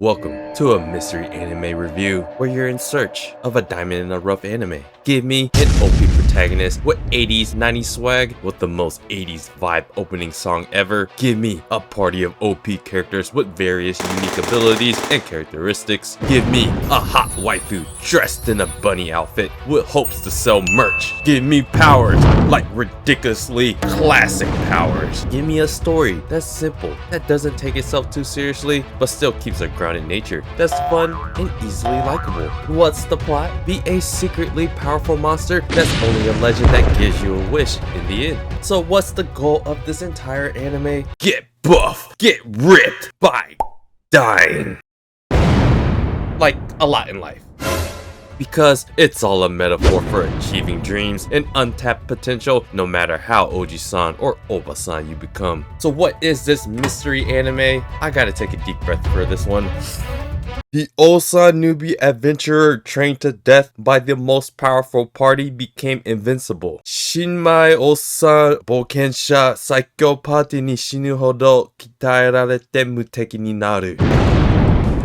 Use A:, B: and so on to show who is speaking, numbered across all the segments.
A: Welcome to a mystery anime review where you're in search of a diamond in the rough anime. Give me an OP protagonist with 80s, 90s swag with the most 80s vibe opening song ever. Give me a party of OP characters with various unique abilities and characteristics. Give me a hot waifu dressed in a bunny outfit with hopes to sell merch. Give me powers like ridiculously classic powers. Give me a story that's simple, that doesn't take itself too seriously, but still keeps a grounded nature, that's fun and easily likable. What's the plot? Be a secretly powerful monster that's only a legend that gives you a wish in the end. So what's the goal of this entire anime? Get buff, get ripped by dying. Like a lot in life. Because it's all a metaphor for achieving dreams and untapped potential no matter how Oji-san or Oba-san you become. So what is this mystery anime? I gotta take a deep breath for this one. The Osa newbie adventurer trained to death by the most powerful party became invincible. Shinmai Osa Bokensha Saikyo Party ni shinu hodo kitaerarete muteki ni naru.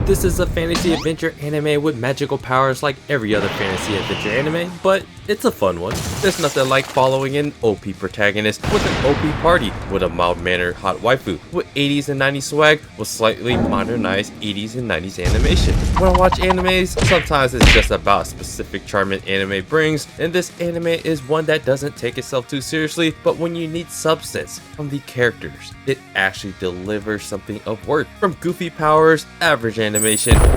A: This is a fantasy adventure anime with magical powers like every other fantasy adventure anime, but it's a fun one. There's nothing like following an OP protagonist with an OP party with a mild-mannered hot waifu with 80s and 90s swag with slightly modernized 80s and 90s animation. When I watch animes, sometimes it's just about a specific charm an anime brings, and this anime is one that doesn't take itself too seriously, but when you need substance from the characters, it actually delivers something of worth. From goofy powers, average animation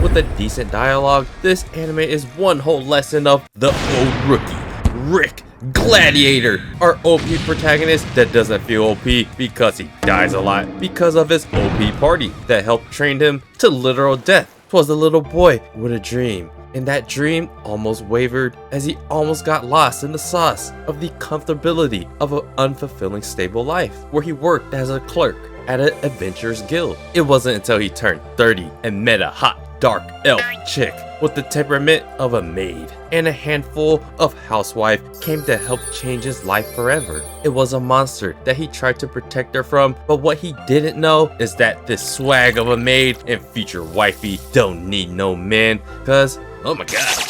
A: with a decent dialogue, this anime is one whole lesson of the old rookie, Rick Gladiator, our OP protagonist that doesn't feel OP because he dies a lot because of his OP party that helped train him to literal death. 'Twas a little boy with a dream, and that dream almost wavered as he almost got lost in the sauce of the comfortability of an unfulfilling stable life where he worked as a clerk at an adventurers guild. It wasn't until he turned 30 and met a hot, dark elf chick with the temperament of a maid and a handful of housewife came to help change his life forever. It was a monster that he tried to protect her from, but what he didn't know is that this swag of a maid and future wifey don't need no man, cause oh my god,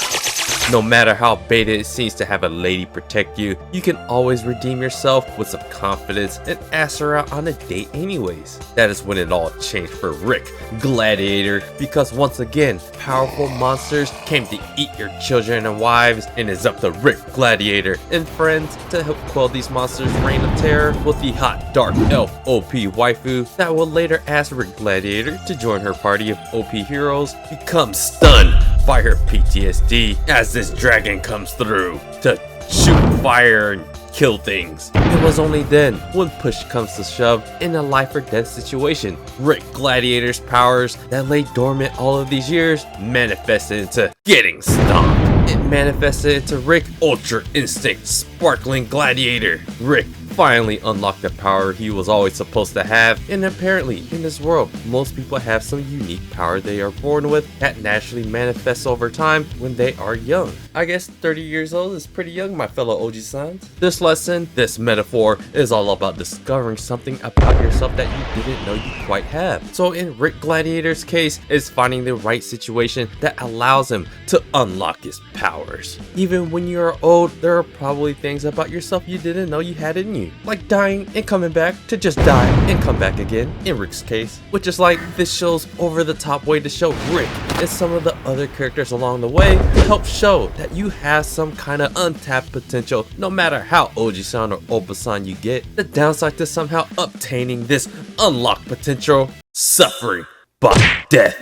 A: no matter how beta it seems to have a lady protect you, you can always redeem yourself with some confidence and ask her out on a date anyways. That is when it all changed for Rick Gladiator, because once again, powerful monsters came to eat your children and wives, and it's up to Rick Gladiator and friends to help quell these monsters' reign of terror with the hot dark elf OP waifu that will later ask Rick Gladiator to join her party of OP heroes, become stunned by her PTSD as this dragon comes through to shoot fire and kill things. It was only then, when push comes to shove in a life or death situation, Rick Gladiator's powers that lay dormant all of these years manifested into getting stomped. It manifested into Rick Ultra Instinct Sparkling Gladiator. Rick finally unlocked the power he was always supposed to have, and apparently in this world most people have some unique power they are born with that naturally manifests over time when they are young. I guess 30 years old is pretty young, my fellow Oji-sans. This lesson, this metaphor, is all about discovering something about yourself that you didn't know you quite have. So in Rick Gladiator's case, it's finding the right situation that allows him to unlock his powers. Even when you are old, there are probably things about yourself you didn't know you had in you, like dying and coming back to just die and come back again in Rick's case, which is like this show's over the top way to show Rick and some of the other characters along the way to help show that you have some kind of untapped potential no matter how Oji-san or Oba-san you get. The downside to somehow obtaining this unlocked potential: suffering by death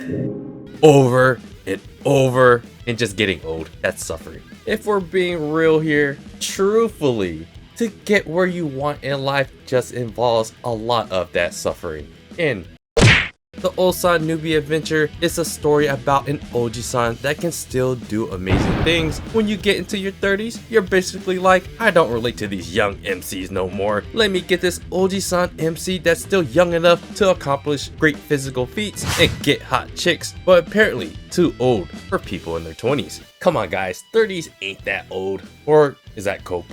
A: over and over and just getting old. That's suffering. If we're being real here, truthfully, to get where you want in life just involves a lot of that suffering. And the Osa newbie adventure is a story about an Oji-san that can still do amazing things. When you get into your 30s, you're basically like, I don't relate to these young MCs no more. Let me get this Oji-san MC that's still young enough to accomplish great physical feats and get hot chicks, but apparently too old for people in their 20s. Come on guys, 30s ain't that old. Or is that cope?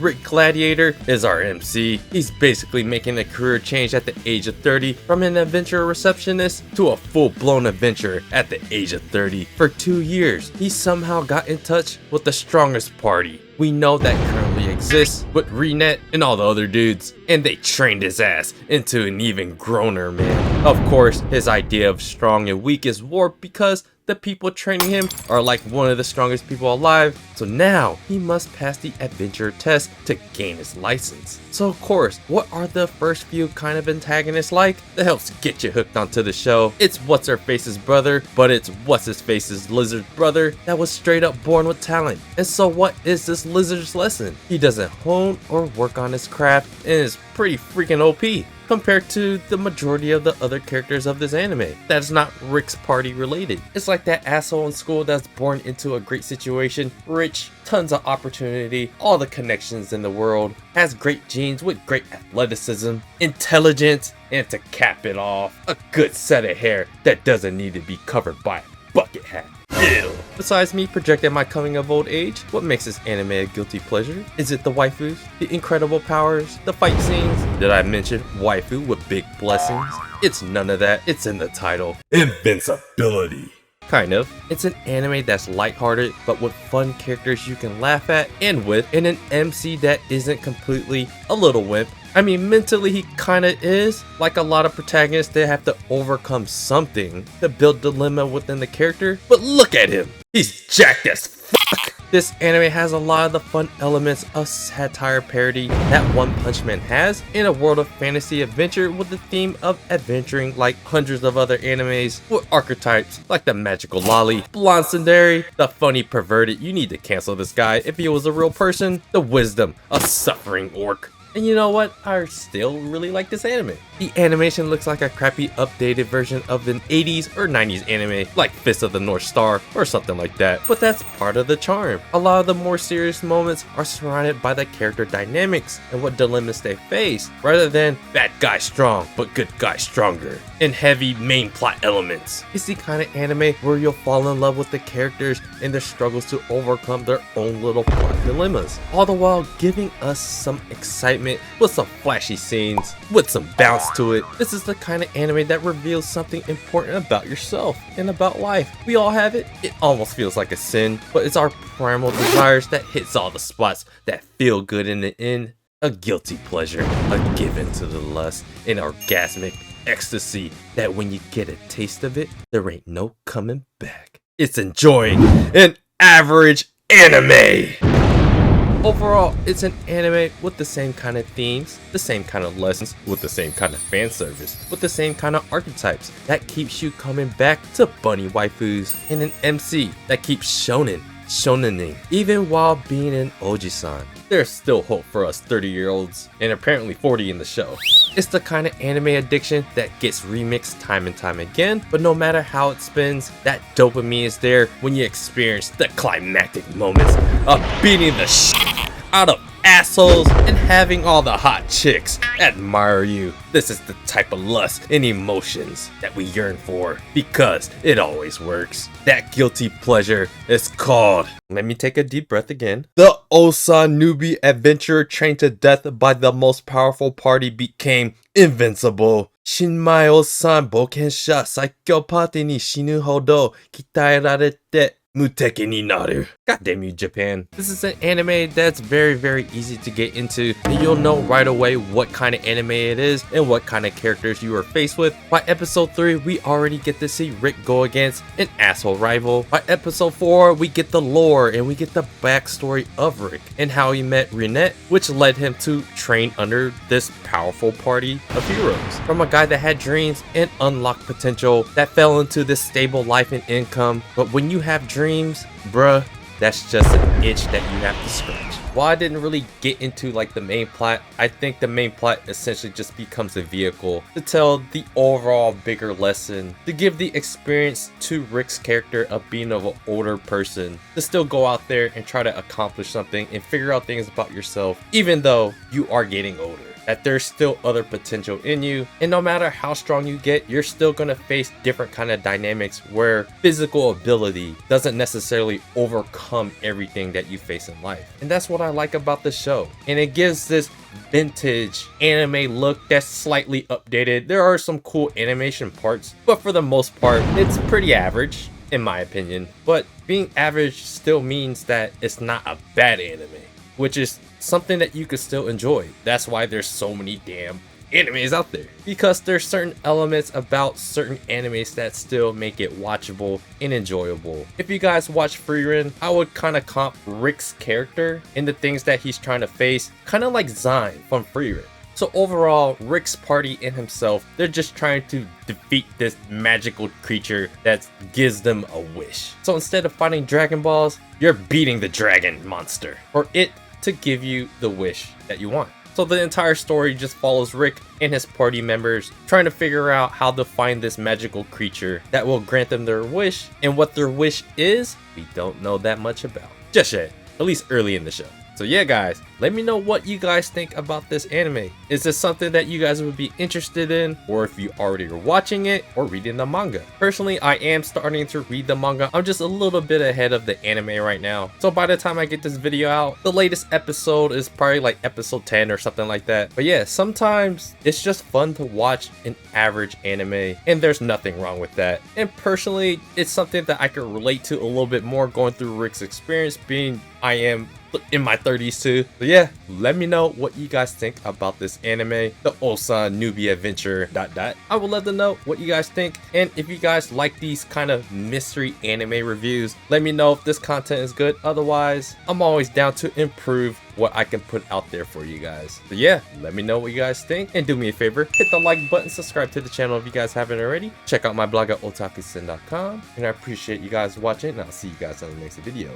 A: Rick Gladiator is our MC. He's basically making a career change at the age of 30 from an adventure receptionist to a full-blown adventurer at the age of 30. For 2 years, he somehow got in touch with the strongest party we know that currently exists with Renet and all the other dudes, and they trained his ass into an even growner man. Of course, his idea of strong and weak is warped because the people training him are like one of the strongest people alive, so now he must pass the adventure test to gain his license. So of course, what are the first few kind of antagonists like that helps get you hooked onto the show? It's What's-Her-Face's brother, but it's What's-His-Face's lizard's brother that was straight up born with talent. And so what is this lizard's lesson? He doesn't hone or work on his craft and is pretty freaking OP compared to the majority of the other characters of this anime that is not Rick's party related. It's like that asshole in school that's born into a great situation, rich, tons of opportunity, all the connections in the world, has great genes with great athleticism, intelligence, and to cap it off, a good set of hair that doesn't need to be covered by a bucket hat. Ew. Besides me projecting my coming of old age, what makes this anime a guilty pleasure? Is it the waifus, the incredible powers, the fight scenes? Did I mention waifu with big blessings? It's none of that, it's in the title. Invincibility. Kind of. It's an anime that's lighthearted, but with fun characters you can laugh at and with, and an MC that isn't completely a little wimp. Mentally he kinda is. Like a lot of protagonists, they have to overcome something to build dilemma within the character. But look at him! He's jacked as fuck! This anime has a lot of the fun elements of satire parody that One Punch Man has in a world of fantasy adventure with the theme of adventuring like hundreds of other animes with archetypes like the magical lolly, blonde tsundere, the funny perverted, you need to cancel this guy if he was a real person, the wisdom, a suffering orc. And you know what? I still really like this anime. The animation looks like a crappy updated version of an 80s or 90s anime like Fist of the North Star or something like that. But that's part of the charm. A lot of the more serious moments are surrounded by the character dynamics and what dilemmas they face, rather than bad guy strong but good guy stronger and heavy main plot elements. It's the kind of anime where you'll fall in love with the characters and their struggles to overcome their own little plot dilemmas, all the while giving us some excitement with some flashy scenes, with some bounce to it. This is the kind of anime that reveals something important about yourself and about life. We all have it. It almost feels like a sin, but it's our primal desires that hits all the spots that feel good in the end. A guilty pleasure, a give in to the lust, an orgasmic ecstasy that when you get a taste of it, there ain't no coming back. It's enjoying an average anime. Overall, it's an anime with the same kind of themes, the same kind of lessons, with the same kind of fan service, with the same kind of archetypes that keeps you coming back to bunny waifus, and an MC that keeps shonening, even while being an oji-san. There's still hope for us 30-year-olds, and apparently 40 in the show. It's the kind of anime addiction that gets remixed time and time again, but no matter how it spins, that dopamine is there when you experience the climactic moments of beating the shit out of assholes and having all the hot chicks admire you. This is the type of lust and emotions that we yearn for because it always works. That guilty pleasure is called, let me take a deep breath again, the Osa newbie adventurer trained to death by the most powerful party became invincible. Shinmai Osan Bokensha Saikyo Party ni shinu hodo kitaerarete Muteki ni naru. Goddamn you, Japan. This is an anime that's very easy to get into, and you'll know right away what kind of anime it is and what kind of characters you are faced with. By episode 3, we already get to see Rick go against an asshole rival. By episode 4, we get the lore and we get the backstory of Rick and how he met Renet, which led him to train under this powerful party of heroes. From a guy that had dreams and unlocked potential that fell into this stable life and income. But when you have dreams, bruh, that's just an itch that you have to scratch. While I didn't really get into like the main plot, I think the main plot essentially just becomes a vehicle to tell the overall bigger lesson, to give the experience to Rick's character of being of an older person, to still go out there and try to accomplish something and figure out things about yourself, even though you are getting older. that there's still other potential in you, and no matter how strong you get, you're still gonna face different kind of dynamics where physical ability doesn't necessarily overcome everything that you face in life. And that's what I like about the show, and it gives this vintage anime look that's slightly updated. There are some cool animation parts, but for the most part it's pretty average in my opinion. But being average still means that it's not a bad anime, which is something that you could still enjoy. That's why there's so many damn animes out there, because there's certain elements about certain animes that still make it watchable and enjoyable. If you guys watch Frieren, I would kind of comp Rick's character and the things that he's trying to face kind of like Zine from Frieren. So overall, Rick's party and himself, they're just trying to defeat this magical creature that gives them a wish. So instead of fighting Dragon Balls, you're beating the dragon monster for it to give you the wish that you want. So the entire story just follows Rick and his party members trying to figure out how to find this magical creature that will grant them their wish. And what their wish is, we don't know that much about just yet, at least early in the show. So yeah guys, let me know what you guys think about this anime. Is this something that you guys would be interested in, or if you already are watching it or reading the manga? Personally, I am starting to read the manga. I'm just a little bit ahead of the anime right now. So by the time I get this video out, the latest episode is probably like episode 10 or something like that. But yeah, sometimes it's just fun to watch an average anime, and there's nothing wrong with that. And personally, it's something that I can relate to a little bit more going through Rick's experience, being I am in my 30s too. So yeah, let me know what you guys think about this anime, the Osan Newbie Adventure ... I would love to know what you guys think, and if you guys like these kind of mystery anime reviews, let me know if this content is good. Otherwise, I'm always down to improve what I can put out there for you guys. So yeah, let me know what you guys think, and do me a favor, hit the like button, subscribe to the channel if you guys haven't already. Check out my blog at otakusen.com, and I appreciate you guys watching, and I'll see you guys on the next video.